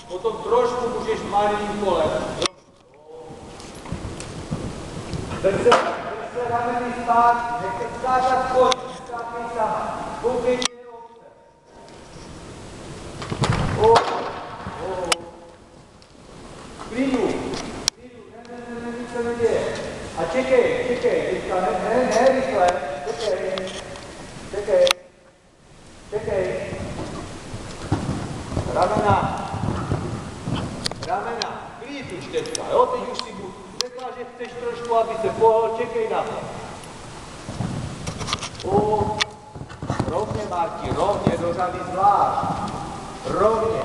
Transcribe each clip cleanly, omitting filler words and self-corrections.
Potom trošku můžeš malým kolem. Drž se rameny zpátky, nechte skákat koň, skákej sama. Koukejte do obce. Klidu, nic se neděje. A čekej, teďka, ne, rychle, čekej. Ramena, klid už teďka, jo, teď už si řekla, že chceš trošku, aby se pohl, čekej na to. Rovně, Marti, rovně, do řady zvlášť. Rovně.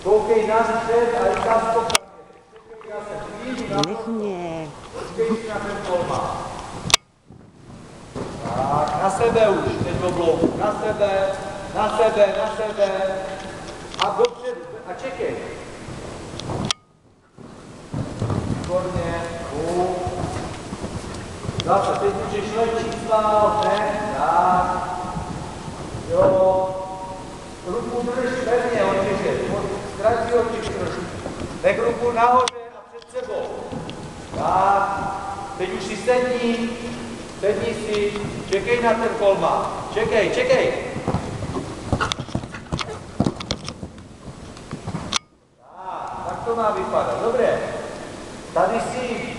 Koukej na střed a říkám spokojně. Čekej na se, klíži na to. Počkej si na ten kolmák. Tak, na sebe už, teď oblouku, na sebe. A dopředu, a čekej. Výborně, zase, teď můžeš lečit dál, ne, tak. Jo. Ruku drž pevně, otěže, ztrať si otěž trošku. Nech ruku nahoře a před sebou. Tak, teď už si sedni si, čekej na ten kolmák. Čekej. Tak to má vypadat, dobré. Tady si